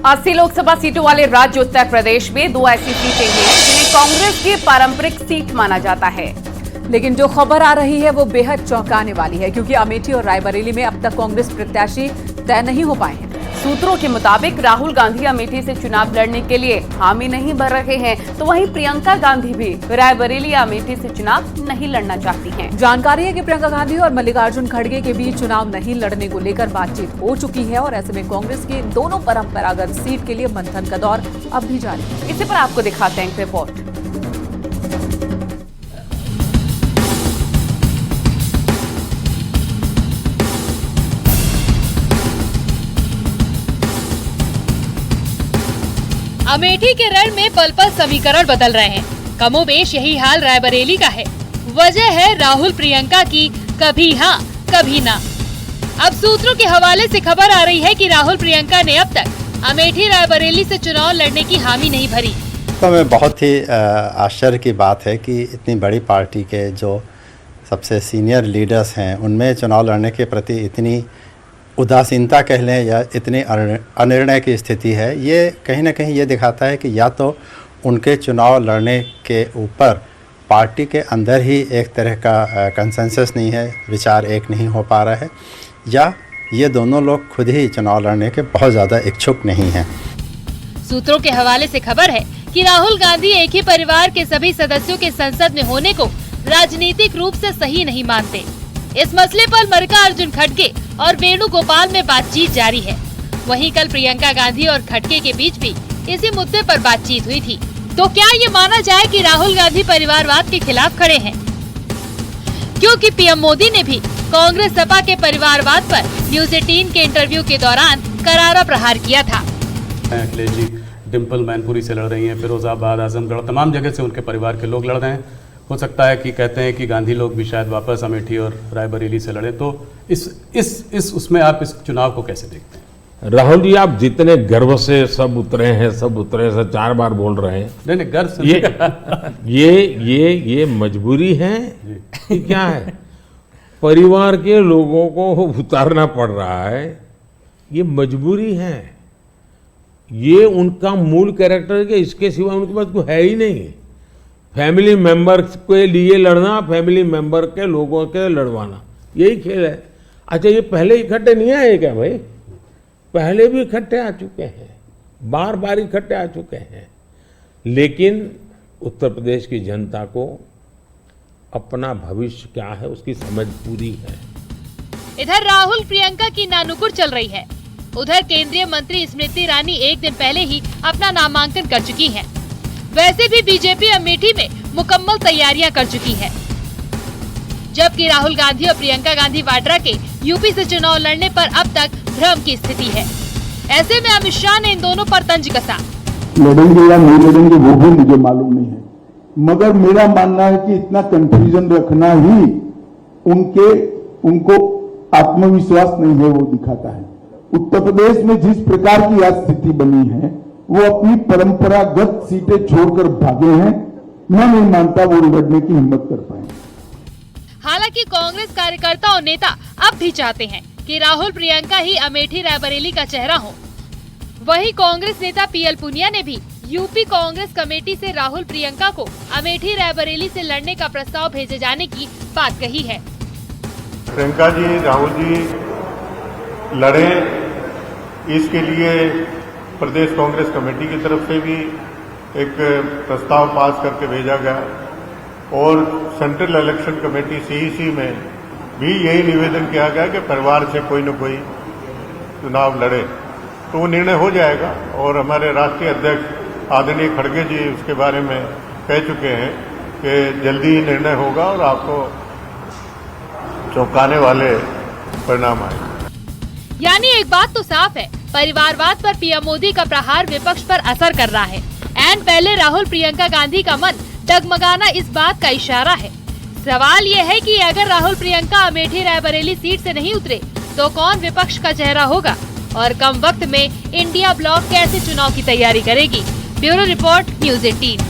80 लोकसभा सीटों वाले राज्य उत्तर प्रदेश में 2 ऐसी सीटें हैं जिन्हें कांग्रेस की पारंपरिक सीट माना जाता है। लेकिन जो खबर आ रही है वो बेहद चौंकाने वाली है, क्योंकि अमेठी और रायबरेली में अब तक कांग्रेस प्रत्याशी तय नहीं हो पाए हैं। सूत्रों के मुताबिक राहुल गांधी अमेठी से चुनाव लड़ने के लिए हामी नहीं भर रहे हैं, तो वहीं प्रियंका गांधी भी रायबरेली या अमेठी से चुनाव नहीं लड़ना चाहती हैं। जानकारी है कि प्रियंका गांधी और मल्लिकार्जुन खड़गे के बीच चुनाव नहीं लड़ने को लेकर बातचीत हो चुकी है और ऐसे में कांग्रेस की दोनों परंपरागत सीट के लिए मंथन का दौर अब भी जारी है। इसी पर आपको दिखाते हैं एक रिपोर्ट। अमेठी के रण में पल पल समीकरण बदल रहे हैं। कमोबेश यही हाल रायबरेली का है। वजह है राहुल प्रियंका की कभी हाँ कभी ना। अब सूत्रों के हवाले से खबर आ रही है कि राहुल प्रियंका ने अब तक अमेठी रायबरेली से चुनाव लड़ने की हामी नहीं भरी। तो में बहुत ही आश्चर्य की बात है कि इतनी बड़ी पार्टी के जो सबसे सीनियर लीडर्स हैं उनमें चुनाव लड़ने के प्रति इतनी उदासीनता कह लें या इतनी अनिर्णय की स्थिति है। ये कहीं ना कहीं ये दिखाता है कि या तो उनके चुनाव लड़ने के ऊपर पार्टी के अंदर ही एक तरह का कंसेंसस नहीं है, विचार एक नहीं हो पा रहा है, या ये दोनों लोग खुद ही चुनाव लड़ने के बहुत ज़्यादा इच्छुक नहीं हैं। सूत्रों के हवाले से खबर है कि राहुल गांधी एक ही परिवार के सभी सदस्यों के संसद में होने को राजनीतिक रूप से सही नहीं मानते। इस मसले पर मल्लिकार्जुन खड़गे और वेणुगोपाल में बातचीत जारी है। वहीं कल प्रियंका गांधी और खड़गे के बीच भी इसी मुद्दे पर बातचीत हुई थी। तो क्या ये माना जाए कि राहुल गांधी परिवारवाद के खिलाफ खड़े हैं? क्योंकि पीएम मोदी ने भी कांग्रेस सपा के परिवारवाद पर न्यूज़ 18 के इंटरव्यू के दौरान करारा प्रहार किया था। अखिलेश जी डिम्पल मैनपुरी से लड़ रही हैं, फिरोजाबाद, आजमगढ़, तमाम जगह से उनके परिवार के लोग लड़ रहे हैं। हो सकता है कि कहते हैं कि गांधी लोग भी शायद वापस अमेठी और रायबरेली से लड़े। तो इस उसमें आप इस चुनाव को कैसे देखते हैं? राहुल जी, आप जितने गर्व से सब उतरे हैं 4 बार बोल रहे हैं। नहीं गर्व से ये मजबूरी है कि क्या है? परिवार के लोगों को उतारना पड़ रहा है, ये मजबूरी है। ये उनका मूल कैरेक्टर है कि इसके सिवा उनके पास कोई है ही नहीं। फैमिली मेंबर के लिए लड़ना, फैमिली मेंबर के लोगों के लड़वाना, यही खेल है। अच्छा, ये पहले इकट्ठे नहीं आए क्या भाई? पहले भी इकट्ठे आ चुके हैं, बार बार इकट्ठे आ चुके हैं। लेकिन उत्तर प्रदेश की जनता को अपना भविष्य क्या है उसकी समझ पूरी है। इधर राहुल प्रियंका की नानुकुर चल रही है। उधर केंद्रीय मंत्री स्मृति ईरानी एक दिन पहले ही अपना नामांकन कर चुकी हैं। वैसे भी बीजेपी अमेठी में मुकम्मल तैयारियां कर चुकी है, जबकि राहुल गांधी और प्रियंका गांधी वाड्रा के यूपी से चुनाव लड़ने पर अब तक भ्रम की स्थिति है। ऐसे में अमित शाह ने इन दोनों पर तंज कसा। लड़ेंगे या नहीं लड़ेंगे वो भी मुझे मालूम नहीं है, मगर मेरा मानना है कि इतना कंफ्यूजन रखना ही उनको आत्मविश्वास नहीं है वो दिखाता है। उत्तर प्रदेश में जिस प्रकार की आज स्थिति बनी है, वो अपनी परंपरागत सीटें छोड़कर भागे हैं। मैं नहीं मानता वो लड़ने की हिम्मत कर पाए। हालांकि कांग्रेस कार्यकर्ता और नेता अब भी चाहते हैं कि राहुल प्रियंका ही अमेठी रायबरेली का चेहरा हो। वहीं कांग्रेस नेता पीएल पुनिया ने भी यूपी कांग्रेस कमेटी से राहुल प्रियंका को अमेठी रायबरेली से लड़ने का प्रस्ताव भेजे जाने की बात कही है। प्रियंका जी, राहुल जी लड़े, इसके लिए प्रदेश कांग्रेस कमेटी की तरफ से भी एक प्रस्ताव पास करके भेजा गया और सेंट्रल इलेक्शन कमेटी सीईसी में भी यही निवेदन किया गया कि परिवार से कोई न कोई चुनाव लड़े, तो वो निर्णय हो जाएगा। और हमारे राष्ट्रीय अध्यक्ष आदरणीय खड़गे जी उसके बारे में कह चुके हैं कि जल्दी ही निर्णय होगा और आपको चौंकाने वाले परिणाम आएंगे। यानी एक बात तो साफ है, परिवारवाद पर पीएम मोदी का प्रहार विपक्ष पर असर कर रहा है। एंड पहले राहुल प्रियंका गांधी का मन डगमगाना इस बात का इशारा है। सवाल ये है कि अगर राहुल प्रियंका अमेठी रायबरेली सीट से नहीं उतरे तो कौन विपक्ष का चेहरा होगा और कम वक्त में इंडिया ब्लॉक कैसे चुनाव की तैयारी करेगी? Bureau report, news 18।